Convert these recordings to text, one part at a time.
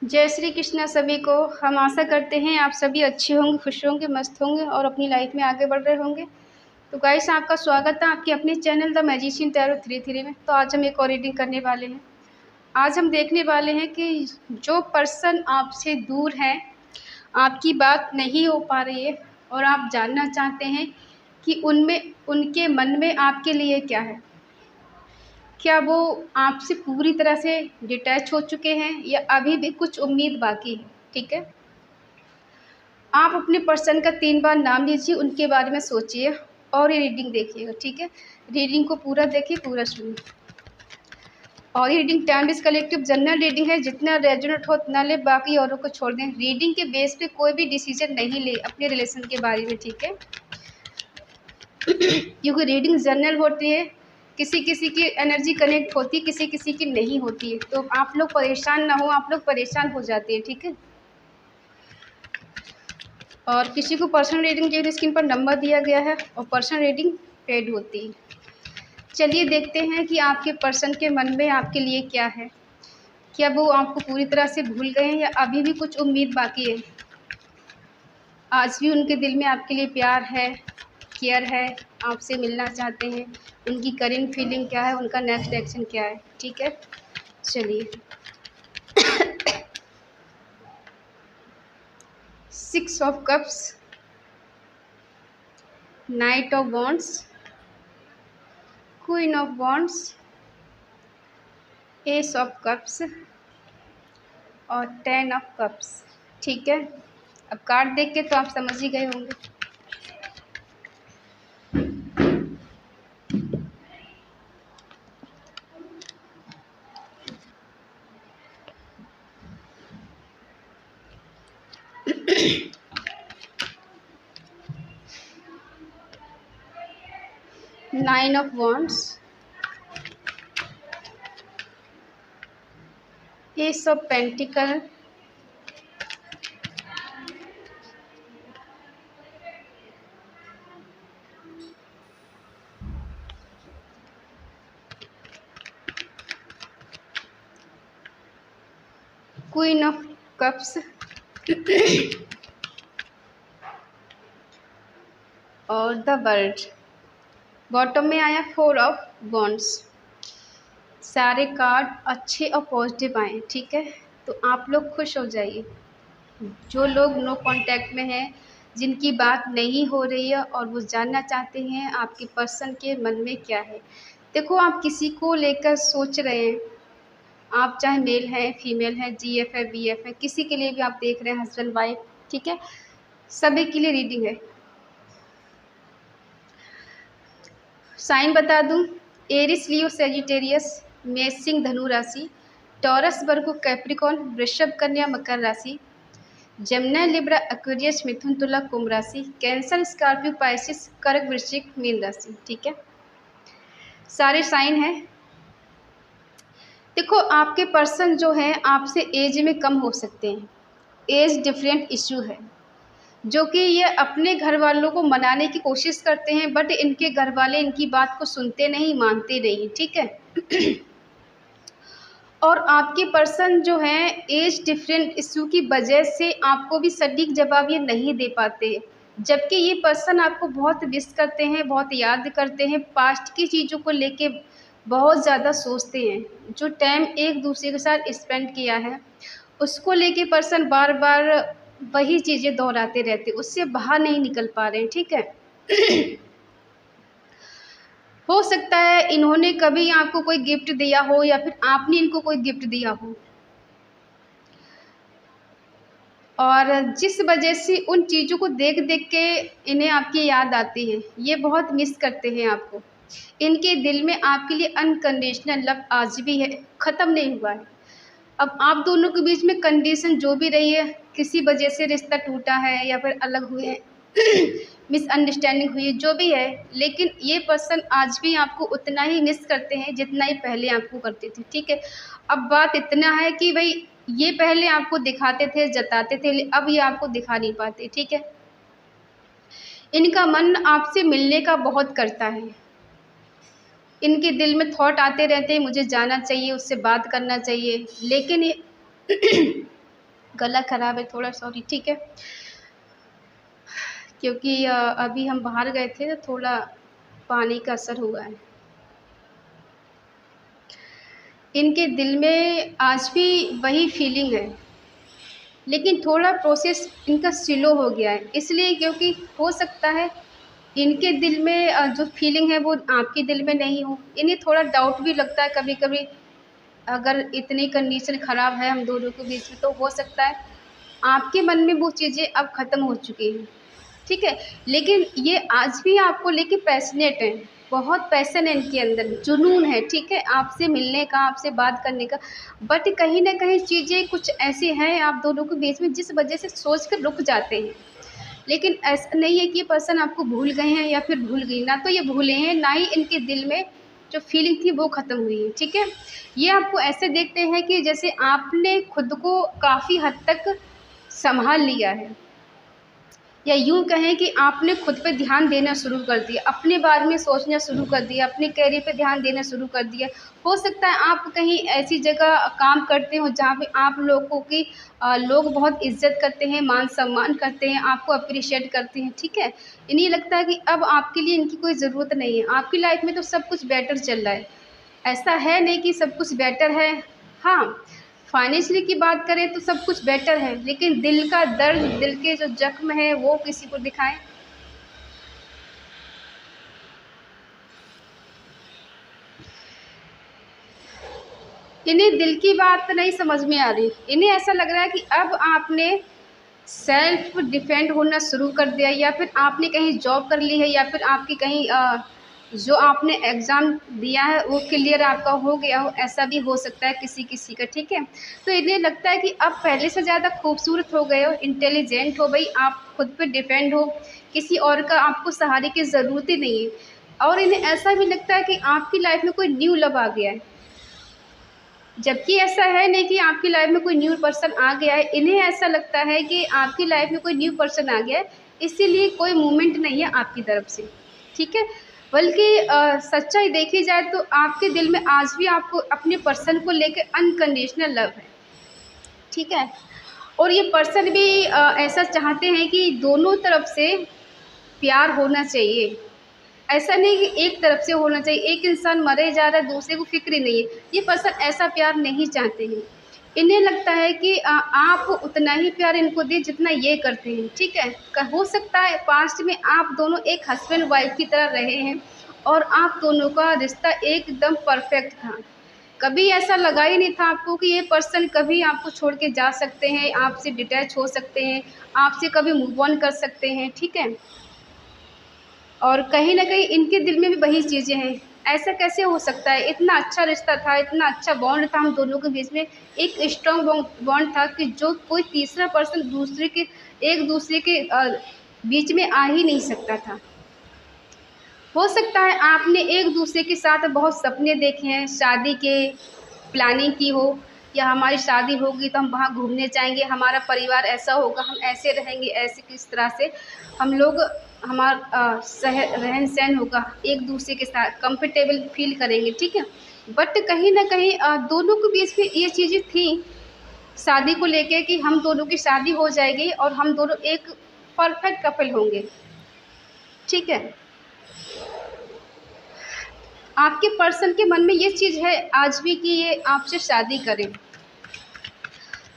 जय श्री कृष्णा सभी को। हम आशा करते हैं आप सभी अच्छे होंगे, खुश होंगे, मस्त होंगे और अपनी लाइफ में आगे बढ़ रहे होंगे। तो गाइस, आपका स्वागत है आपके अपने चैनल द मैजिशियन टैरो 33 में। तो आज हम एक और रीडिंग करने वाले हैं। आज हम देखने वाले हैं कि जो पर्सन आपसे दूर है, आपकी बात नहीं हो पा रही है और आप जानना चाहते हैं कि उनमें उनके मन में आपके लिए क्या है। क्या वो आपसे पूरी तरह से डिटैच हो चुके हैं या अभी भी कुछ उम्मीद बाकी है। ठीक है, आप अपने पर्सन का 3 बार नाम लीजिए, उनके बारे में सोचिए और ये रीडिंग देखिएगा। ठीक है, रीडिंग को पूरा देखिए, पूरा सुनिए। और ये reading time is collective general reading है, जितना रेजोनेट हो उतना ले, बाकी औरों को छोड़ दें। रीडिंग के बेस पे कोई भी डिसीजन नहीं ले अपने रिलेशन के बारे में। ठीक है क्योंकि रीडिंग जनरल होती है, किसी किसी की एनर्जी कनेक्ट होती है, किसी किसी की नहीं होती है। तो आप लोग परेशान ना हो, आप लोग परेशान हो जाते हैं। ठीक है, और किसी को पर्सनल रीडिंग चाहिए तो स्क्रीन पर नंबर दिया गया है और पर्सनल रीडिंग पेड होती है। चलिए देखते हैं कि आपके पर्सन के मन में आपके लिए क्या है। क्या वो आपको पूरी तरह से भूल गए हैं या अभी भी कुछ उम्मीद बाकी है। आज भी उनके दिल में आपके लिए प्यार है, केयर है, आपसे मिलना चाहते हैं। उनकी करेंट फीलिंग क्या है, उनका नेक्स्ट एक्शन क्या है। ठीक है, चलिए। 6 of cups, night of wands, queen of wands, S of cups और 10 ऑफ कप्स। ठीक है, अब कार्ड देख के तो आप समझ ही गए होंगे। Nine of wands, S of pentacle, queen of cups और द वर्ल्ड। बॉटम में आया 4 ऑफ वॉन्ड्स। सारे कार्ड अच्छे और पॉजिटिव आए। ठीक है, तो आप लोग खुश हो जाइए। जो लोग नो कांटेक्ट में हैं, जिनकी बात नहीं हो रही है और वो जानना चाहते हैं आपके पर्सन के मन में क्या है। देखो, आप किसी को लेकर सोच रहे हैं, आप चाहे मेल हैं, फीमेल हैं, जीएफ है, बीएफ है, किसी के लिए भी आप देख रहे हैं, हस्बैंड वाइफ। ठीक है, सभी के लिए रीडिंग है। साइन बता दूं, एरिस, लियो, सेजिटेरियस, मेष, सिंह, धनु राशि, टॉरस, वर्गो, कैप्रिकॉन, वृषभ, कन्या, मकर राशि, जमुना, लिब्रा, एक्वेरियस, मिथुन, तुला, कुंभ राशि, कैंसर, स्कॉर्पियो, पाइसिस, कर्क, वृश्चिक, मीन राशि। ठीक है, सारे साइन हैं। देखो, आपके पर्सन जो है आपसे एज में कम हो सकते हैं, एज डिफरेंट इशू है, जो कि ये अपने घर वालों को मनाने की कोशिश करते हैं, बट इनके घर वाले इनकी बात को सुनते नहीं, मानते नहीं। ठीक है और आपके पर्सन जो है एज डिफरेंट इशू की वजह से आपको भी सटीक जवाब ये नहीं दे पाते, जबकि ये पर्सन आपको बहुत मिस करते हैं, बहुत याद करते हैं, पास्ट की चीज़ों को लेके बहुत ज़्यादा सोचते हैं। जो टाइम एक दूसरे के साथ स्पेंड किया है उसको लेके पर्सन बार बार वही चीज़ें दोहराते रहते, उससे बाहर नहीं निकल पा रहे हैं। ठीक है हो सकता है इन्होंने कभी आपको कोई गिफ्ट दिया हो या फिर आपने इनको कोई गिफ्ट दिया हो, और जिस वजह से उन चीज़ों को देख देख के इन्हें आपकी याद आती है, ये बहुत मिस करते हैं आपको। इनके दिल में आपके लिए अनकंडीशनल लव आज भी है, ख़त्म नहीं हुआ है। अब आप दोनों के बीच में कंडीशन जो भी रही है, किसी वजह से रिश्ता टूटा है या फिर अलग हुए हैं मिसअंडरस्टैंडिंग हुई है, जो भी है, लेकिन ये पर्सन आज भी आपको उतना ही मिस करते हैं जितना ही पहले आपको करते थे। ठीक है, अब बात इतना है कि भाई ये पहले आपको दिखाते थे, जताते थे, अब ये आपको दिखा नहीं पाते। ठीक है, इनका मन आपसे मिलने का बहुत करता है, इनके दिल में थॉट आते रहते हैं, मुझे जाना चाहिए, उससे बात करना चाहिए, लेकिन ये गला ख़राब है थोड़ा, सॉरी, ठीक है। क्योंकि अभी हम बाहर गए थे तो थोड़ा पानी का असर हुआ है। इनके दिल में आज भी वही फीलिंग है, लेकिन थोड़ा प्रोसेस इनका स्लो हो गया है, इसलिए क्योंकि हो सकता है इनके दिल में जो फीलिंग है वो आपके दिल में नहीं हो। इन्हें थोड़ा डाउट भी लगता है कभी कभी, अगर इतनी कंडीशन ख़राब है हम दोनों के बीच में, तो हो सकता है आपके मन में वो चीज़ें अब ख़त्म हो चुकी हैं, ठीक है। लेकिन ये आज भी आपको लेके पैशनेट हैं, बहुत पैशन है इनके अंदर, जुनून है, ठीक है, आपसे मिलने का, आपसे बात करने का। बट कहीं ना कहीं चीज़ें कुछ ऐसी हैं आप दोनों के बीच में जिस वजह से सोच कर रुक जाते हैं। लेकिन ऐसा नहीं है कि ये पर्सन आपको भूल गए हैं या फिर भूल गई, ना तो ये भूले हैं, ना ही इनके दिल में जो फीलिंग थी वो ख़त्म हुई है, ठीक है। ये आपको ऐसे देखते हैं कि जैसे आपने खुद को काफ़ी हद तक संभाल लिया है, या यूँ कहें कि आपने खुद पे ध्यान देना शुरू कर दिया, अपने बारे में सोचना शुरू कर दिया, अपने करियर पे ध्यान देना शुरू कर दिया। हो सकता है आप कहीं ऐसी जगह काम करते हो जहाँ पे आप लोगों की लोग बहुत इज़्ज़त करते हैं, मान-सम्मान करते हैं, आपको एप्रिशिएट करते हैं, ठीक है। इन्हें लगता है कि अब आपके लिए इनकी कोई ज़रूरत नहीं है, आपकी लाइफ़ में तो सब कुछ बेटर चल रहा है। ऐसा है नहीं कि सब कुछ बेटर है, हाँ, फाइनेंशियली की बात करें तो सब कुछ बेटर है, लेकिन दिल का दर्द, दिल के जो ज़ख्म है वो किसी को दिखाएँ। इन्हें दिल की बात नहीं समझ में आ रही, इन्हें ऐसा लग रहा है कि अब आपने सेल्फ डिफेंड होना शुरू कर दिया, या फिर आपने कहीं जॉब कर ली है, या फिर आपकी कहीं जो आपने एग्ज़ाम दिया है वो क्लियर आपका हो गया हो, ऐसा भी हो सकता है किसी किसी का, ठीक है। तो इन्हें लगता है कि अब पहले से ज़्यादा खूबसूरत हो गए हो, इंटेलिजेंट हो, भाई आप खुद पे डिपेंड हो, किसी और का आपको सहारे की ज़रूरत ही नहीं है। और इन्हें ऐसा भी लगता है कि आपकी लाइफ में कोई न्यू लव आ गया है, जबकि ऐसा है नहीं कि आपकी लाइफ में कोई न्यू पर्सन आ गया है। इन्हें ऐसा लगता है कि आपकी लाइफ में कोई न्यू पर्सन आ गया है, इसीलिए कोई मूवमेंट नहीं है आपकी तरफ से, ठीक है। बल्कि सच्चाई देखी जाए तो आपके दिल में आज भी आपको अपने पर्सन को लेकर अनकंडीशनल लव है, ठीक है। और ये पर्सन भी ऐसा चाहते हैं कि दोनों तरफ से प्यार होना चाहिए। ऐसा नहीं कि एक तरफ से होना चाहिए, एक इंसान मरे जा रहा है दूसरे को फ़िक्र ही नहीं है। ये पर्सन ऐसा प्यार नहीं चाहते हैं। इन्हें लगता है कि आप उतना ही प्यार इनको दें जितना ये करते हैं, ठीक है। हो सकता है पास्ट में आप दोनों एक हस्बैंड वाइफ की तरह रहे हैं और आप दोनों का रिश्ता एकदम परफेक्ट था। कभी ऐसा लगा ही नहीं था आपको कि ये पर्सन कभी आपको छोड़ के जा सकते हैं, आपसे डिटैच हो सकते हैं, आपसे कभी मूव ऑन कर सकते हैं, ठीक है। और कहीं न कहीं इनके दिल में भी वही चीज़ें हैं। ऐसा कैसे हो सकता है? इतना अच्छा रिश्ता था, इतना अच्छा बॉन्ड था हम दोनों के बीच में, एक स्ट्रॉन्ग बॉन्ड था कि जो कोई तीसरा पर्सन एक-दूसरे के बीच में आ ही नहीं सकता था। हो सकता है आपने एक-दूसरे के साथ बहुत सपने देखे हैं, शादी के प्लानिंग की हो, या हमारी शादी होगी तो हम वहाँ घूमने जाएँगे, हमारा परिवार ऐसा होगा, हम ऐसे रहेंगे, ऐसे किस तरह से हम लोग रहन-सहन होगा, एक-दूसरे के साथ कंफर्टेबल फ़ील करेंगे, ठीक है। बट कहीं न कहीं दोनों के बीच में ये चीज़ें थी, शादी को लेके कि हम दोनों की शादी हो जाएगी और हम दोनों एक परफेक्ट कपल होंगे, ठीक है। आपके पर्सन के मन में ये चीज़ है आज भी कि ये आपसे शादी करें,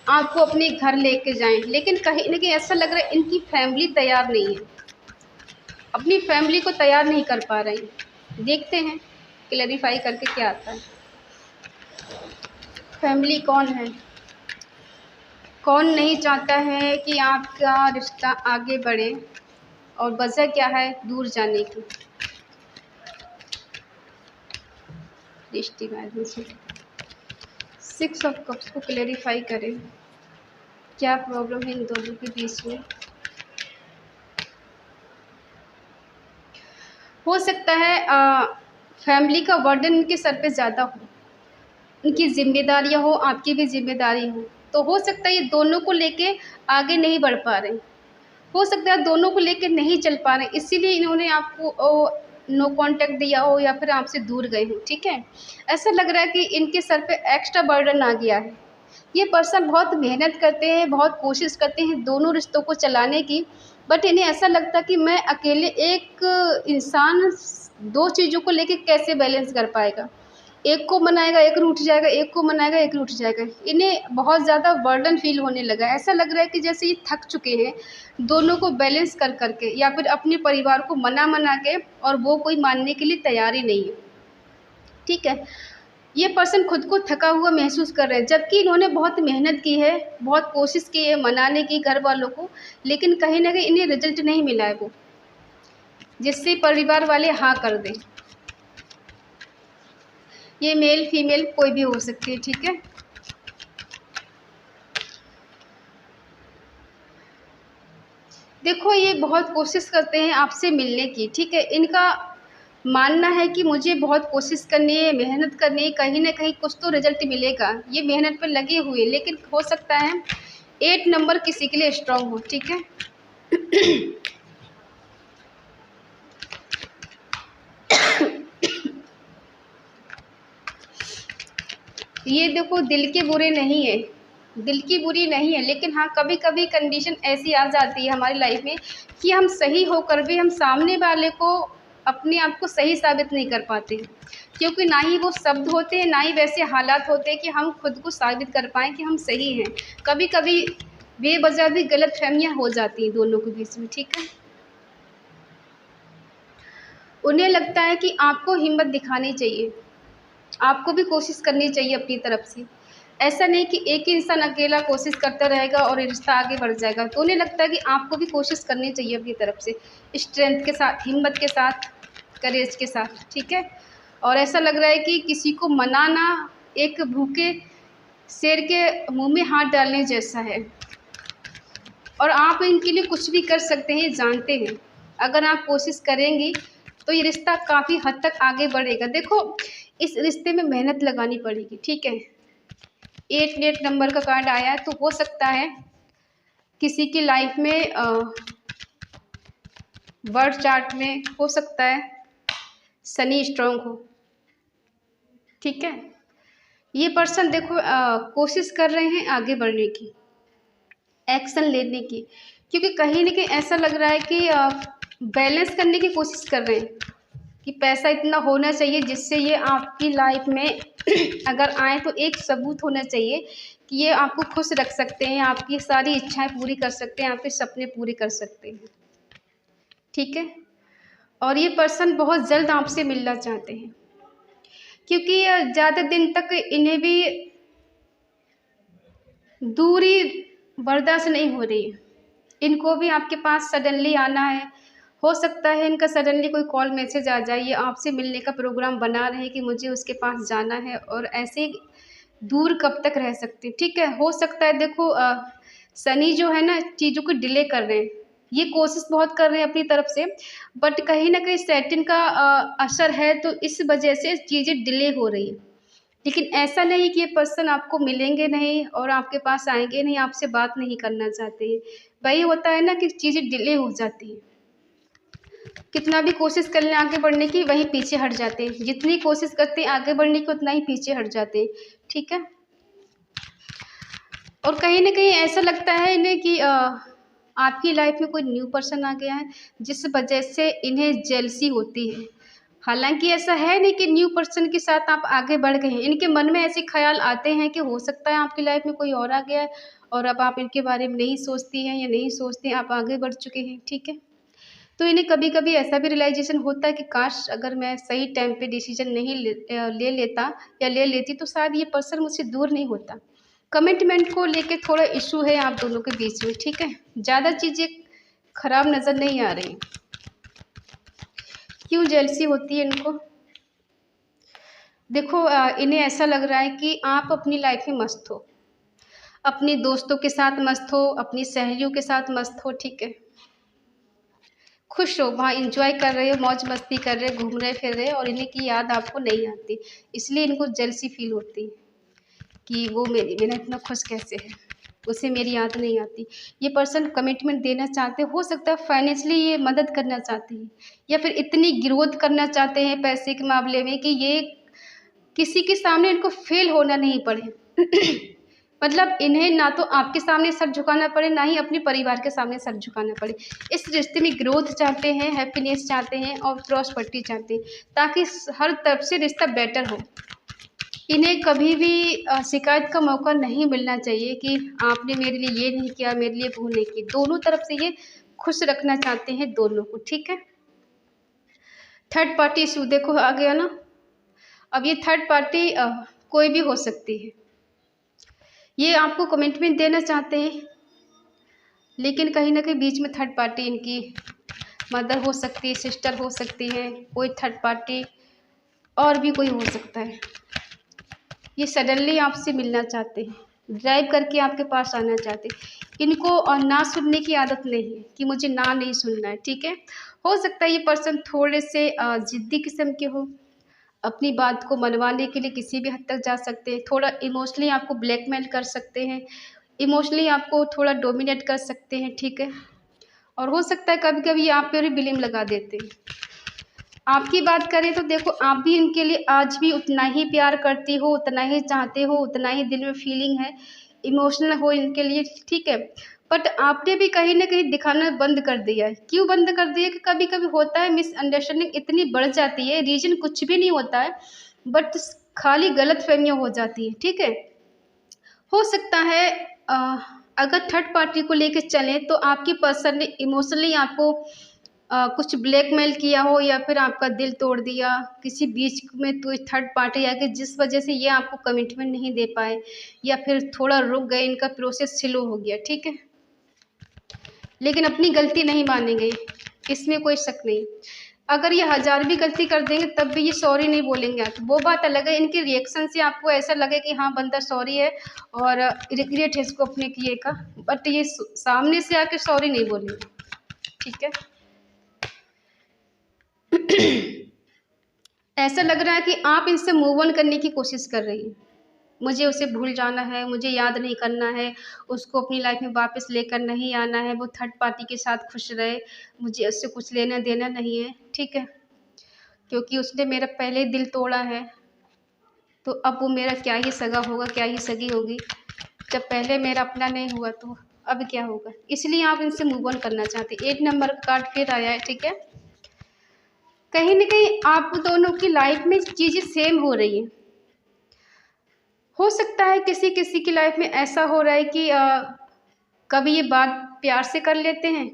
आपको अपने घर लेके जाएँ, लेकिन कहीं न कहीं ऐसा लग रहा है इनकी फैमिली तैयार नहीं है, अपनी फैमिली को तैयार नहीं कर पा रही। देखते हैं क्लैरिफ़ाई करके क्या आता है। फैमिली कौन है? कौन नहीं चाहता है कि आपका रिश्ता आगे बढ़े, और वजह क्या है दूर जाने की? सिक्स ऑफ कप्स को क्लैरिफ़ाई करें, क्या प्रॉब्लम है इन दोनों के बीच में? हो सकता है फैमिली का बर्डन इनके सर पे ज़्यादा हो, उनकी ज़िम्मेदारियाँ हो, आपकी भी ज़िम्मेदारी हो, तो हो सकता है ये दोनों को लेके आगे नहीं बढ़ पा रहे। हो सकता है दोनों को लेके नहीं चल पा रहे, इसीलिए इन्होंने आपको नो कॉन्टैक्ट दिया हो या फिर आपसे दूर गए हों, ठीक है। ऐसा लग रहा है कि इनके सर पे एक्स्ट्रा बर्डन आ गया है, ये पर्सन बहुत मेहनत करते हैं, बहुत कोशिश करते हैं दोनों रिश्तों को चलाने की, बट इन्हें ऐसा लगता है कि मैं अकेले एक इंसान 2 चीज़ों को लेके कैसे बैलेंस कर पाएगा। एक को मनाएगा, एक रूठ जाएगा, एक को मनाएगा, एक रूठ जाएगा। इन्हें बहुत ज़्यादा बर्डन फ़ील होने लगा है। ऐसा लग रहा है कि जैसे ये थक चुके हैं, दोनों को बैलेंस कर के, या फिर अपने परिवार को मना के, और वो कोई मानने के लिए तैयार ही नहीं है। ठीक है? ये पर्सन खुद को थका हुआ महसूस कर रहे हैं, जबकि इन्होंने बहुत मेहनत की है, बहुत कोशिश की है मनाने की घर वालों को, लेकिन कहीं न कहीं इन्हें रिज़ल्ट नहीं मिला है वो, जिससे परिवार वाले हाँ कर दें। ये मेल फीमेल कोई भी हो सकती है, ठीक है? देखो, ये बहुत कोशिश करते हैं आपसे मिलने की, ठीक है? इनका मानना है कि मुझे बहुत कोशिश करनी है, मेहनत करनी है, कहीं न कहीं कुछ तो रिज़ल्ट मिलेगा। ये मेहनत पे लगे हुए, लेकिन हो सकता है 8 नंबर किसी के लिए स्ट्रॉन्ग हो, ठीक है? ये देखो, दिल के बुरे नहीं है, दिल की बुरी नहीं है, लेकिन हाँ, कभी-कभी कंडीशन ऐसी आ जाती है हमारी लाइफ में कि हम सही होकर भी हम सामने वाले को, अपने आप को सही साबित नहीं कर पाते, क्योंकि ना ही वो शब्द होते हैं, ना ही वैसे हालात होते हैं कि हम खुद को साबित कर पाएँ कि हम सही हैं। कभी-कभी बेवजह भी गलतफ़हमियाँ हो जाती हैं दोनों के बीच में, ठीक है? उन्हें लगता है कि आपको हिम्मत दिखानी चाहिए, आपको भी कोशिश करनी चाहिए अपनी तरफ से। ऐसा नहीं कि एक ही इंसान अकेला कोशिश करता रहेगा और ये रिश्ता आगे बढ़ जाएगा। तो उन्हें लगता है कि आपको भी कोशिश करनी चाहिए अपनी तरफ से, स्ट्रेंथ के साथ, हिम्मत के साथ, करेज के साथ, ठीक है? और ऐसा लग रहा है कि किसी को मनाना एक भूखे शेर के मुँह में हाथ डालने जैसा है, और आप इनके लिए कुछ भी कर सकते हैं, ये जानते हैं। अगर आप कोशिश करेंगी तो ये रिश्ता काफ़ी हद तक आगे बढ़ेगा। देखो, इस रिश्ते में मेहनत लगानी पड़ेगी, ठीक है? 8 नंबर का कार्ड आया है, तो हो सकता है किसी की लाइफ में बर्थ चार्ट में हो सकता है शनि स्ट्रॉन्ग हो, ठीक है? ये पर्सन देखो कोशिश कर रहे हैं आगे बढ़ने की, एक्शन लेने की, क्योंकि कहीं न कहीं ऐसा लग रहा है कि बैलेंस करने की कोशिश कर रहे हैं कि पैसा इतना होना चाहिए जिससे ये आपकी लाइफ में अगर आए तो एक सबूत होना चाहिए कि ये आपको खुश रख सकते हैं, आपकी सारी इच्छाएं पूरी कर सकते हैं, आपके सपने पूरे कर सकते हैं, ठीक है? और ये पर्सन बहुत जल्द आपसे मिलना चाहते हैं, क्योंकि ज़्यादा दिन तक इन्हें भी दूरी बर्दाश्त नहीं हो रही है। इनको भी आपके पास सडनली आना है। हो सकता है इनका सडनली कोई कॉल मैसेज आ जाए, ये आपसे मिलने का प्रोग्राम बना रहे हैं कि मुझे उसके पास जाना है, और ऐसे दूर कब तक रह सकते हैं, ठीक है? हो सकता है देखो शनि जो है ना, चीज़ों को डिले कर रहे हैं। ये कोशिश बहुत कर रहे हैं अपनी तरफ से, बट कहीं न कहीं सैटर्न का असर है, तो इस वजह से चीज़ें डिले हो रही हैं। लेकिन ऐसा नहीं कि ये पर्सन आपको मिलेंगे नहीं और आपके पास आएँगे नहीं, आपसे बात नहीं करना चाहते हैं। वही होता है ना कि चीज़ें डिले हो जाती हैं। कितना भी कोशिश कर लें आगे बढ़ने की, वहीं पीछे हट जाते हैं। जितनी कोशिश करते हैं आगे बढ़ने की, उतना ही पीछे हट जाते हैं, ठीक है? और कहीं न कहीं ऐसा लगता है इन्हें कि आपकी लाइफ में कोई न्यू पर्सन आ गया है, जिस वजह से इन्हें जेलसी होती है। हालाँकि ऐसा है नहीं कि न्यू पर्सन के साथ आप आगे बढ़ गए हैं। इनके मन में ऐसे ख़्याल आते हैं कि हो सकता है आपकी लाइफ में कोई और आ गया है, और अब आप इनके बारे में नहीं सोचती हैं या नहीं सोचते हैं, आप आगे बढ़ चुके हैं, ठीक है? तो इन्हें कभी-कभी ऐसा भी रियलाइज़ेशन होता है कि काश अगर मैं सही टाइम पे डिसीज़न नहीं ले लेता या ले लेती, तो शायद ये पर्सन मुझसे दूर नहीं होता। कमिटमेंट को लेके थोड़ा इश्यू है आप दोनों के बीच में, ठीक है? ज़्यादा चीज़ें खराब नज़र नहीं आ रही। क्यों जेलसी होती है इनको? देखो इन्हें ऐसा लग रहा है कि आप अपनी लाइफ में मस्त हो, अपने दोस्तों के साथ मस्त हो, अपनी सहेलियों के साथ मस्त हो, ठीक है? खुश हो, वहाँ एंजॉय कर रहे हो, मौज मस्ती कर रहे हो, घूम रहे फिर रहे हो, और इन्हीं की याद आपको नहीं आती। इसलिए इनको जेलसी फील होती है कि वो मेरी बिना इतना खुश कैसे है, उसे मेरी याद नहीं आती। ये पर्सन कमिटमेंट देना चाहते, हो सकता है फाइनेंशियली ये मदद करना चाहते हैं, या फिर इतनी ग्रोथ करना चाहते हैं पैसे के मामले में कि ये किसी के सामने इनको फेल होना नहीं पड़े। मतलब इन्हें ना तो आपके सामने सर झुकाना पड़े, ना ही अपने परिवार के सामने सर झुकाना पड़े। इस रिश्ते में ग्रोथ चाहते हैं, हैप्पीनेस चाहते हैं और प्रॉस्पेरिटी चाहते हैं, ताकि हर तरफ से रिश्ता बेटर हो। इन्हें कभी भी शिकायत का मौका नहीं मिलना चाहिए कि आपने मेरे लिए ये नहीं किया, मेरे लिए वो नहीं की। दोनों तरफ से ये खुश रखना चाहते हैं दोनों को, ठीक है। थर्ड पार्टी इशू देखो आ गया ना। अब ये थर्ड पार्टी कोई भी हो सकती है, ये आपको कमिटमेंट देना चाहते हैं, लेकिन कहीं ना कहीं बीच में थर्ड पार्टी इनकी मदर हो सकती है, सिस्टर हो सकती है, कोई थर्ड पार्टी और भी कोई हो सकता है। ये सडनली आपसे मिलना चाहते हैं, ड्राइव करके आपके पास आना चाहते हैं। इनको और ना सुनने की आदत नहीं है कि मुझे ना नहीं सुनना है, ठीक है। हो सकता है ये पर्सन थोड़े से ज़िद्दी किस्म के हो, अपनी बात को मनवाने के लिए किसी भी हद तक जा सकते हैं। थोड़ा इमोशनली आपको ब्लैकमेल कर सकते हैं, इमोशनली आपको थोड़ा डोमिनेट कर सकते हैं, ठीक है। और हो सकता है कभी कभी आप पे भी ब्लेम लगा देते हैं। आपकी बात करें तो देखो, आप भी इनके लिए आज भी उतना ही प्यार करती हो, उतना ही चाहते हो, उतना ही दिल में फीलिंग है, इमोशनल हो इनके लिए, ठीक है। बट आपने भी कहीं ना कहीं दिखाना बंद कर दिया है। क्यों बंद कर दिया? कि कभी कभी होता है मिसअंडरस्टैंडिंग इतनी बढ़ जाती है, रीजन कुछ भी नहीं होता है, बट खाली गलत फहमियाँ हो जाती है, ठीक है। हो सकता है अगर थर्ड पार्टी को लेकर चलें तो आपकी पर्सन ने इमोशनली आपको कुछ ब्लैकमेल किया हो, या फिर आपका दिल तोड़ दिया किसी बीच में, तो थर्ड पार्टी आके जिस वजह से ये आपको कमिटमेंट नहीं दे पाए, या फिर थोड़ा रुक गए, इनका प्रोसेस स्लो हो गया, ठीक है। लेकिन अपनी गलती नहीं मानेंगे, इसमें कोई शक नहीं। अगर ये 1000 भी गलती कर देंगे तब भी ये सॉरी नहीं बोलेंगे, तो वो बात अलग है। इनके रिएक्शन से आपको ऐसा लगे कि हाँ बंदा सॉरी है और रिग्रेट है इसको अपने किए का, बट ये सामने से आके सॉरी नहीं बोलेंगे, ठीक है। ऐसा लग रहा है कि आप इनसे मूव ऑन करने की कोशिश कर रही हैं। मुझे उसे भूल जाना है, मुझे याद नहीं करना है, उसको अपनी लाइफ में वापस लेकर नहीं आना है, वो थर्ड पार्टी के साथ खुश रहे, मुझे उससे कुछ लेना देना नहीं है, ठीक है। क्योंकि उसने मेरा पहले ही दिल तोड़ा है, तो अब वो मेरा क्या ही सगा होगा, क्या ही सगी होगी। जब पहले मेरा अपना नहीं हुआ तो अब क्या होगा। इसलिए आप इनसे मूव ऑन करना चाहते हैं। 1 नंबर का कार्ड फिर आया है, ठीक है। कहीं ना कहीं आप दोनों की लाइफ में चीज़ें सेम हो रही हैं। हो सकता है किसी किसी की लाइफ में ऐसा हो रहा है कि कभी ये बात प्यार से कर लेते हैं,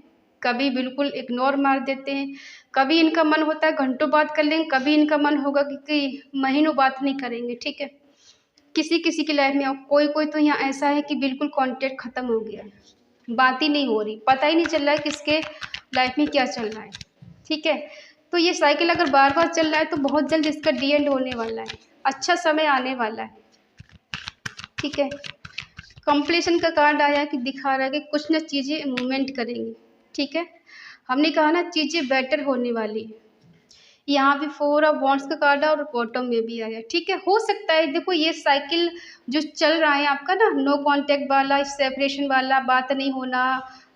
कभी बिल्कुल इग्नोर मार देते हैं, कभी इनका मन होता है घंटों बात कर लेंगे, कभी इनका मन होगा कि महीनों बात नहीं करेंगे, ठीक है। किसी किसी की लाइफ में, और कोई कोई तो यहाँ ऐसा है कि बिल्कुल कांटेक्ट ख़त्म हो गया है, बात ही नहीं हो रही, पता ही नहीं चल रहा है किसके लाइफ में क्या चल रहा है, ठीक है। तो ये साइकिल अगर बार बार चल रहा है तो बहुत जल्द इसका डी एंड होने वाला है, अच्छा समय आने वाला है, ठीक है। कंप्लीशन का कार्ड आया कि दिखा रहा है कि कुछ ना चीज़ें मूवमेंट करेंगी, ठीक है। हमने कहा ना चीज़ें बेटर होने वाली है। यहाँ भी 4 ऑफ वॉन्ड्स का कार्ड है और बॉटम में भी आया, ठीक है। हो सकता है देखो ये साइकिल जो चल रहा है आपका ना, नो कांटेक्ट वाला, सेपरेशन वाला, बात नहीं होना,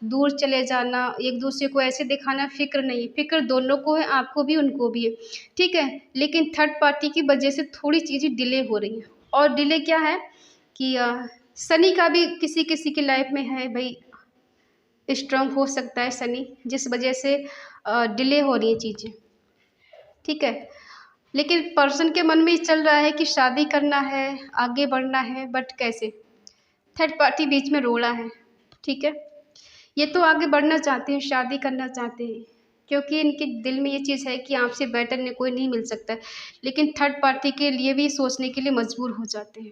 दूर चले जाना, एक दूसरे को ऐसे दिखाना, फिक्र नहीं, फिक्र दोनों को है, आपको भी उनको भी है, ठीक है। लेकिन थर्ड पार्टी की वजह से थोड़ी चीज़ें डिले हो रही हैं। और डिले क्या है कि शनि का भी किसी किसी की लाइफ में है भाई, स्ट्रांग हो सकता है शनि, जिस वजह से डिले हो रही है चीज़ें, ठीक है। लेकिन पर्सन के मन में चल रहा है कि शादी करना है, आगे बढ़ना है, बट कैसे? थर्ड पार्टी बीच में रोड़ा है, ठीक है। ये तो आगे बढ़ना चाहते हैं, शादी करना चाहते हैं, क्योंकि इनके दिल में ये चीज़ है कि आपसे बेटर ने कोई नहीं मिल सकता, लेकिन थर्ड पार्टी के लिए भी सोचने के लिए मजबूर हो जाते हैं।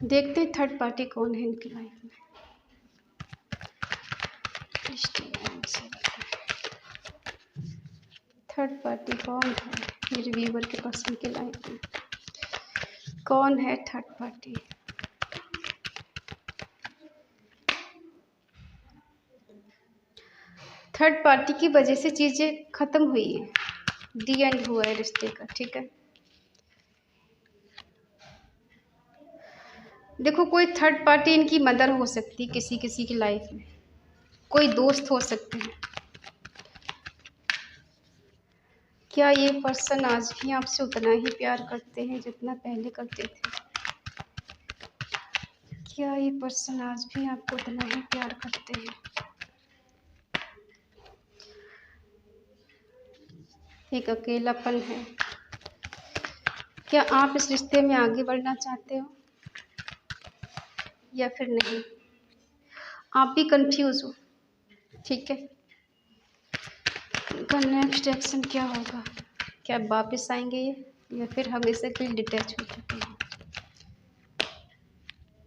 देखते हैं थर्ड पार्टी कौन है इनकी लाइफ में। थर्ड पार्टी कौन है मेरे व्यूवर के पर्सन के लाइफ में? कौन है थर्ड पार्टी? थर्ड पार्टी की वजह से चीज़ें ख़त्म हुई है, दी एंड हुआ है रिश्ते का, ठीक है। देखो कोई थर्ड पार्टी इनकी मदर हो सकती है किसी किसी की लाइफ में, कोई दोस्त हो सकते हैं। क्या ये पर्सन आज भी आपसे उतना ही प्यार करते हैं जितना पहले करते थे? क्या ये पर्सन आज भी आपको इतना ही प्यार करते हैं? एक अकेलापन है। क्या आप इस रिश्ते में आगे बढ़ना चाहते हो या फिर नहीं? आप भी कंफ्यूज हो, ठीक है। इनका नेक्स्ट एक्शन क्या होगा? क्या वापस आएंगे ये, या फिर हमेशा के लिए डिटैच हो चुके हैं?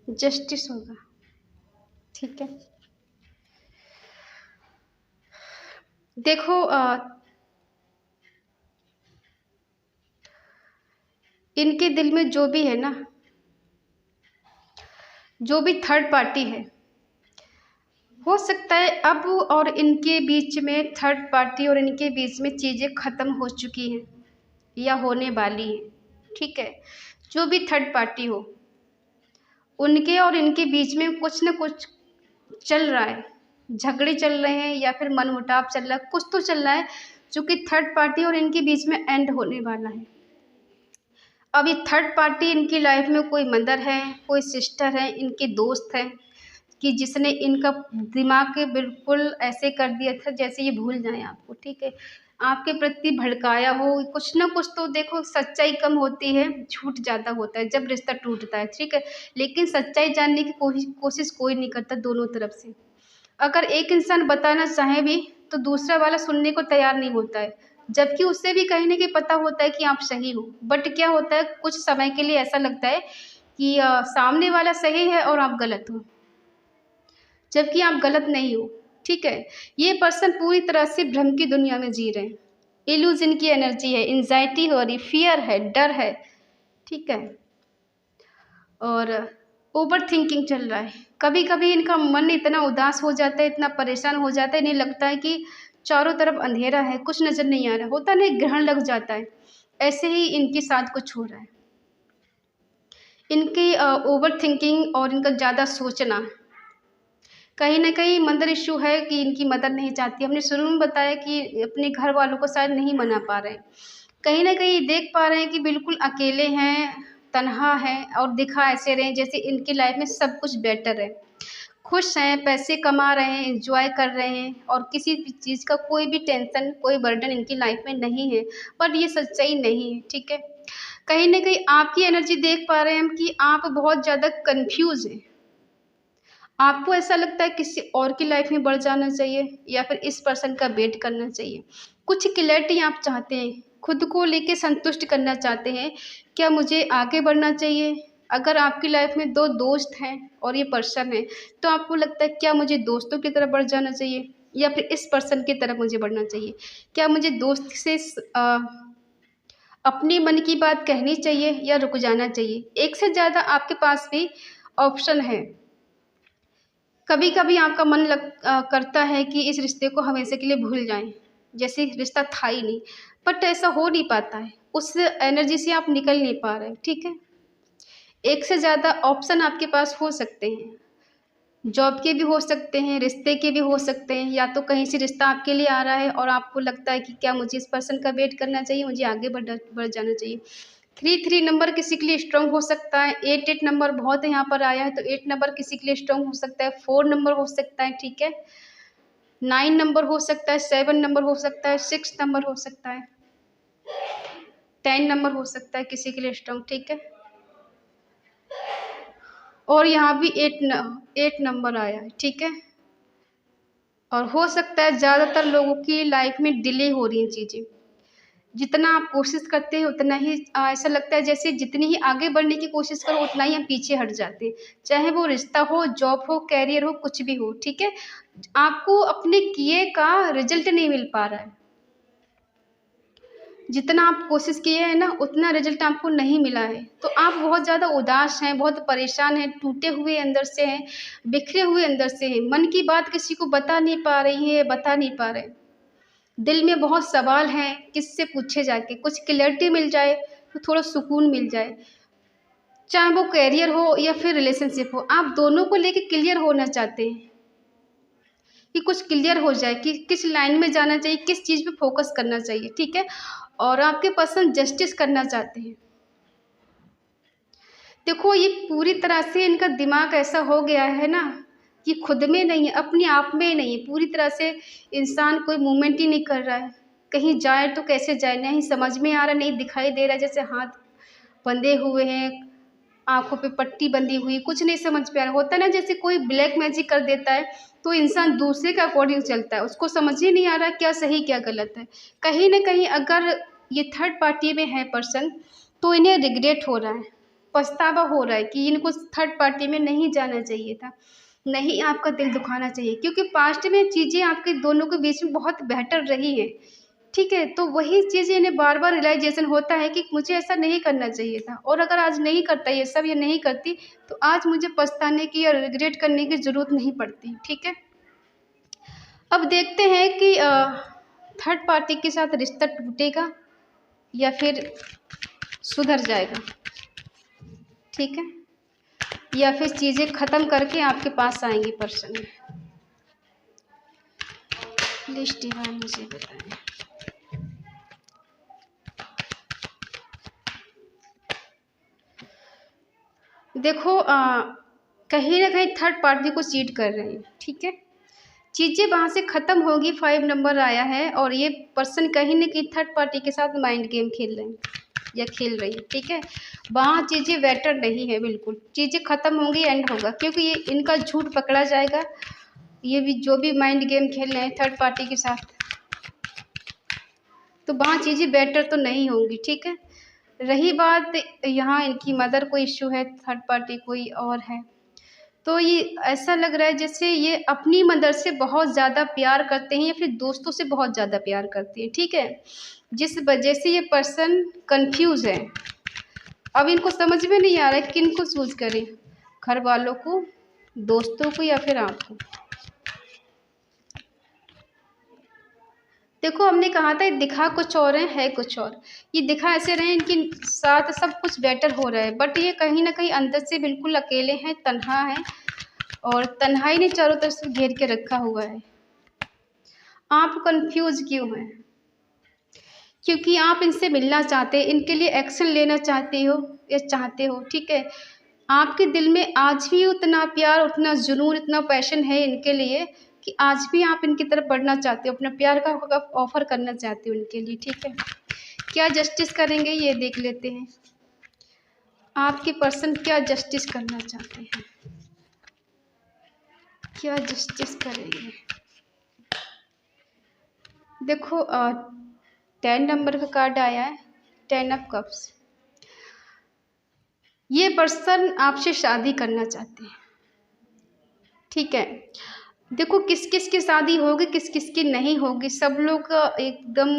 जस्टिस होगा, ठीक है। देखो इनके दिल में जो भी है ना, जो भी थर्ड पार्टी है, हो सकता है अब और इनके बीच में थर्ड पार्टी और इनके बीच में चीज़ें ख़त्म हो चुकी हैं या होने वाली हैं, ठीक है। जो भी थर्ड पार्टी हो, उनके और इनके बीच में कुछ न कुछ चल रहा है, झगड़े चल रहे हैं या फिर मनमुटाव चल रहा है, कुछ तो चल रहा है जो कि थर्ड पार्टी और इनके बीच में एंड होने वाला है। अब ये थर्ड पार्टी इनकी लाइफ में कोई मदर है, कोई सिस्टर है, इनके दोस्त है कि जिसने इनका दिमाग के बिल्कुल ऐसे कर दिया था जैसे ये भूल जाएं आपको, ठीक है। आपके प्रति भड़काया हो, कुछ ना कुछ तो देखो, सच्चाई कम होती है, झूठ ज़्यादा होता है जब रिश्ता टूटता है, ठीक है। लेकिन सच्चाई जानने की कोशिश कोई नहीं करता दोनों तरफ से। अगर एक इंसान बताना चाहे भी तो दूसरा वाला सुनने को तैयार नहीं होता है, जबकि उससे भी कहीं ना कहीं पता होता है कि आप सही हो। बट क्या होता है, कुछ समय के लिए ऐसा लगता है कि सामने वाला सही है और आप गलत हो, जबकि आप गलत नहीं हो, ठीक है। ये पर्सन पूरी तरह से भ्रम की दुनिया में जी रहे हैं। इल्यूजन की एनर्जी है, एंजाइटी हो रही, फियर है, डर है, ठीक है। और ओवर थिंकिंग चल रहा है। कभी कभी इनका मन इतना उदास हो जाता है, इतना परेशान हो जाता है, इन्हें लगता है कि चारों तरफ अंधेरा है, कुछ नज़र नहीं आ रहा, होता नहीं, ग्रहण लग जाता है। ऐसे ही इनके साथ कुछ हो रहा है। इनकी ओवर थिंकिंग और इनका ज़्यादा सोचना, कहीं ना कहीं मदर इशू है कि इनकी मदर नहीं चाहती। हमने शुरू में बताया कि अपने घर वालों को शायद नहीं मना पा रहे हैं, कहीं ना कहीं देख पा रहे हैं कि बिल्कुल अकेले हैं, तन्हा हैं, और दिखा ऐसे रहे हैं जैसे इनकी लाइफ में सब कुछ बेटर है, खुश हैं, पैसे कमा रहे हैं, एंजॉय कर रहे हैं, और किसी भी चीज़ का कोई भी टेंशन, कोई बर्डन इनकी लाइफ में नहीं है। पर ये सच्चाई नहीं है, ठीक है। कहीं ना कहीं आपकी एनर्जी देख पा रहे हैं हम कि आप बहुत ज़्यादा कंफ्यूज हैं। आपको ऐसा लगता है किसी और की लाइफ में बढ़ जाना चाहिए या फिर इस पर्सन का वेट करना चाहिए। कुछ क्लैरिटी आप चाहते हैं, खुद को लेके संतुष्ट करना चाहते हैं, क्या मुझे आगे बढ़ना चाहिए? अगर आपकी लाइफ में दो दोस्त हैं और ये पर्सन है, तो आपको लगता है क्या मुझे दोस्तों की तरफ बढ़ जाना चाहिए या फिर इस पर्सन की तरफ मुझे बढ़ना चाहिए? क्या मुझे दोस्त से अपने मन की बात कहनी चाहिए या रुक जाना चाहिए? एक से ज़्यादा आपके पास भी ऑप्शन है। कभी कभी आपका मन करता है कि इस रिश्ते को हमेशा के लिए भूल जाएं, जैसे रिश्ता था ही नहीं। बट ऐसा हो नहीं पाता है, उस एनर्जी से आप निकल नहीं पा रहे हैं, ठीक है। एक से ज़्यादा ऑप्शन आपके पास हो सकते हैं, जॉब के भी हो सकते हैं, रिश्ते के भी हो सकते हैं, या तो कहीं से रिश्ता आपके लिए आ रहा है और आपको लगता है कि क्या मुझे इस पर्सन का वेट करना चाहिए, मुझे आगे बढ़ जाना चाहिए। 3 नंबर किसी के लिए स्ट्रॉन्ग हो सकता है। 8 नंबर बहुत यहाँ पर आया है, तो 8 नंबर किसी के लिए स्ट्रॉन्ग हो सकता है। 4 नंबर हो सकता है, ठीक है। 9 नंबर हो सकता है, 7 नंबर हो सकता है, 6 नंबर हो सकता है, 10 नंबर हो सकता है किसी के लिए स्ट्रॉन्ग, ठीक है। और यहाँ भी 8 नंबर आया है, ठीक है। और हो सकता है ज़्यादातर लोगों की लाइफ में डिले हो रही हैं चीज़ें। जितना आप कोशिश करते हैं उतना ही ऐसा लगता है जैसे जितनी ही आगे बढ़ने की कोशिश करो उतना ही हम पीछे हट जाते हैं। चाहे वो रिश्ता हो, जॉब हो, कैरियर हो, कुछ भी हो, ठीक है। आपको अपने किए का रिजल्ट नहीं मिल पा रहा है। जितना आप कोशिश किए हैं ना, उतना रिजल्ट आपको नहीं मिला है, तो आप बहुत ज़्यादा उदास हैं, बहुत परेशान हैं, टूटे हुए अंदर से हैं, बिखरे हुए अंदर से हैं। मन की बात किसी को बता नहीं पा रही है, बता नहीं पा रहे। दिल में बहुत सवाल हैं, किससे पूछे जाके, कुछ क्लैरिटी मिल जाए तो थोड़ा सुकून मिल जाए। चाहे वो करियर हो या फिर रिलेशनशिप हो, आप दोनों को लेके क्लियर होना चाहते हैं कि कुछ क्लियर हो जाए कि किस लाइन में जाना चाहिए, किस चीज़ पे फोकस करना चाहिए, ठीक है। और आपके पर्सन जस्टिस करना चाहते हैं। देखो ये पूरी तरह से इनका दिमाग ऐसा हो गया है ना, ये खुद में नहीं है, अपने आप में नहीं है, पूरी तरह से इंसान कोई मूवमेंट ही नहीं कर रहा है। कहीं जाए तो कैसे जाए, नहीं समझ में आ रहा, नहीं दिखाई दे रहा, जैसे हाथ बंधे हुए हैं, आंखों पे पट्टी बंधी हुई, कुछ नहीं समझ में आ रहा। होता है ना जैसे कोई ब्लैक मैजिक कर देता है तो इंसान दूसरे के अकॉर्डिंग चलता है, उसको समझ ही नहीं आ रहा क्या सही क्या गलत है। कहीं ना कहीं अगर ये थर्ड पार्टी में है पर्सन तो इन्हें रिग्रेट हो रहा है, पछतावा हो रहा है कि इनको थर्ड पार्टी में नहीं जाना चाहिए था, नहीं आपका दिल दुखाना चाहिए, क्योंकि पास्ट में चीज़ें आपके दोनों के बीच में बहुत बेहतर रही है। ठीक है, तो वही चीज़ इन्हें बार बार रियलाइजेशन होता है कि मुझे ऐसा नहीं करना चाहिए था, और अगर आज नहीं करता ये सब, ये नहीं करती तो आज मुझे पछताने की या रिग्रेट करने की ज़रूरत नहीं पड़ती। ठीक है, अब देखते हैं कि थर्ड पार्टी के साथ रिश्ता टूटेगा या फिर सुधर जाएगा। ठीक है, या फिर चीज़ें ख़त्म करके आपके पास आएंगी पर्सन। लिस्ट डिवाइन मुझे बताएं। देखो कहीं ना कहीं थर्ड पार्टी को चीट कर रहे हैं। ठीक है, चीज़ें वहाँ से ख़त्म होगी, 5 नंबर आया है, और ये पर्सन कहीं ना कहीं थर्ड पार्टी के साथ माइंड गेम खेल रहे हैं या खेल रही है। ठीक है, वहाँ चीज़ें बेटर नहीं है, बिल्कुल चीज़ें ख़त्म होंगी, एंड होगा, क्योंकि ये इनका झूठ पकड़ा जाएगा। ये भी जो भी माइंड गेम खेल रहे हैं थर्ड पार्टी के साथ, तो वहाँ चीज़ें बेटर तो नहीं होंगी। ठीक है, रही बात यहाँ इनकी मदर को इश्यू है, थर्ड पार्टी कोई और है, तो ये ऐसा लग रहा है जैसे ये अपनी मदर से बहुत ज़्यादा प्यार करते हैं या फिर दोस्तों से बहुत ज़्यादा प्यार करती है। ठीक है, जिस वजह से ये पर्सन कंफ्यूज है। अब इनको समझ में नहीं आ रहा है किन को चूज करें, घर वालों को, दोस्तों को, या फिर आपको। देखो हमने कहा था दिखा कुछ और है कुछ और। ये दिखा ऐसे रहे इनके साथ सब कुछ बेटर हो रहा है, बट ये कहीं ना कहीं अंदर से बिल्कुल अकेले हैं, तन्हा हैं, और तन्हाई ने चारों तरफ से घेर के रखा हुआ है। आप कंफ्यूज क्यों हैं? क्योंकि आप इनसे मिलना चाहते हैं, इनके लिए एक्शन लेना चाहते हो या चाहते हो। ठीक है, आपके दिल में आज भी उतना प्यार, उतना जुनून, इतना पैशन है इनके लिए कि आज भी आप इनकी तरफ बढ़ना चाहते हो, अपना प्यार का ऑफर करना चाहते हो इनके लिए। ठीक है, क्या जस्टिस करेंगे ये देख लेते हैं, आपके पर्सन क्या जस्टिस करना चाहते हैं, क्या जस्टिस करेंगे। देखो 10 नंबर का कार्ड आया है, 10 ऑफ कप्स। ये पर्सन आपसे शादी करना चाहते हैं। ठीक है, देखो किस किस की शादी होगी, किस किस की नहीं होगी, सब लोग एकदम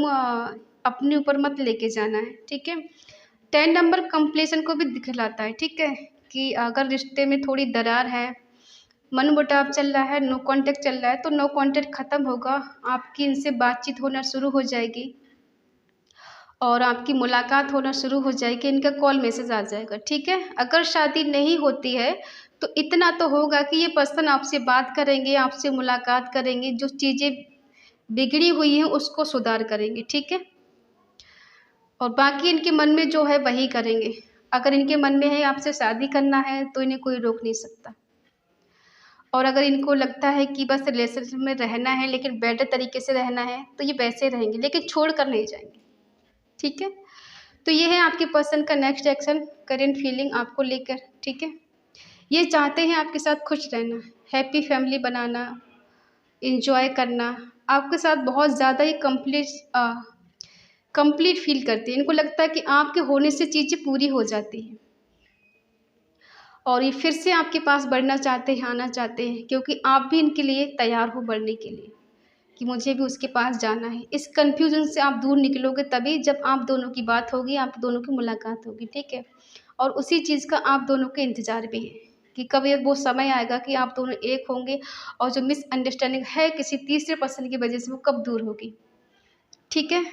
अपने ऊपर मत लेके जाना है। ठीक है, 10 नंबर कंप्लीशन को भी दिखलाता है। ठीक है, कि अगर रिश्ते में थोड़ी दरार है, मनमुटाव चल रहा है, नो कांटेक्ट चल रहा है, तो नो कांटेक्ट ख़त्म होगा, आपकी इनसे बातचीत होना शुरू हो जाएगी और आपकी मुलाकात होना शुरू हो जाएगी, इनका कॉल मैसेज आ जाएगा। ठीक है, अगर शादी नहीं होती है तो इतना तो होगा कि ये पर्सन आपसे बात करेंगे, आपसे मुलाकात करेंगे, जो चीज़ें बिगड़ी हुई हैं उसको सुधार करेंगे। ठीक है, और बाकी इनके मन में जो है वही करेंगे। अगर इनके मन में है आपसे शादी करना है तो इन्हें कोई रोक नहीं सकता, और अगर इनको लगता है कि बस रिलेशनशिप में रहना है लेकिन बेटर तरीके से रहना है तो ये वैसे रहेंगे, लेकिन छोड़ कर नहीं जाएंगे। ठीक है, तो ये है आपके पर्सन का नेक्स्ट एक्शन, करेंट फीलिंग आपको लेकर। ठीक है, ये चाहते हैं आपके साथ खुश रहना, हैप्पी फैमिली बनाना, इंजॉय करना, आपके साथ बहुत ज़्यादा ही कंप्लीट फील करते हैं। इनको लगता है कि आपके होने से चीज़ें पूरी हो जाती हैं, और ये फिर से आपके पास बढ़ना चाहते हैं, आना चाहते हैं, क्योंकि आप भी इनके लिए तैयार हो बढ़ने के लिए, कि मुझे भी उसके पास जाना है। इस कन्फ्यूजन से आप दूर निकलोगे तभी जब आप दोनों की बात होगी, आप दोनों की मुलाकात होगी। ठीक है, और उसी चीज़ का आप दोनों के इंतज़ार भी है कि कब ये वो समय आएगा कि आप दोनों एक होंगे, और जो मिसअंडरस्टैंडिंग है किसी तीसरे पर्सन की वजह से वो कब दूर होगी। ठीक है,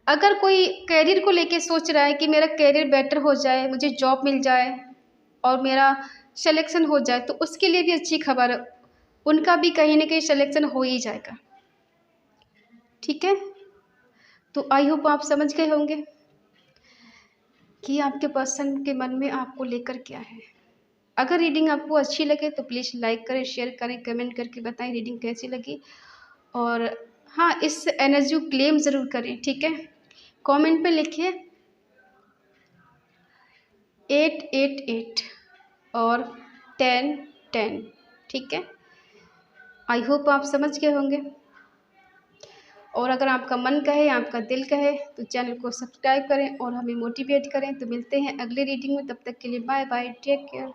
अगर कोई कैरियर को लेके सोच रहा है कि मेरा कैरियर बेटर हो जाए, मुझे जॉब मिल जाए और मेरा सिलेक्शन हो जाए, तो उसके लिए भी अच्छी खबर है, उनका भी कहीं ना कहीं सिलेक्शन हो ही जाएगा। ठीक है, तो आई होप आप समझ गए होंगे। कि आपके पर्सन के मन में आपको लेकर क्या है। अगर रीडिंग आपको अच्छी लगे तो प्लीज़ लाइक करें, शेयर करें, कमेंट करके बताएं रीडिंग कैसी लगी। और हाँ, इस एनर्जी को क्लेम ज़रूर करें, ठीक है। कमेंट पे लिखिए 888 और 1010, ठीक है। आई होप आप समझ गए होंगे। और अगर आपका मन कहे, आपका दिल कहे तो चैनल को सब्सक्राइब करें और हमें मोटिवेट करें। तो मिलते हैं अगले रीडिंग में, तब तक के लिए बाय बाय, टेक केयर।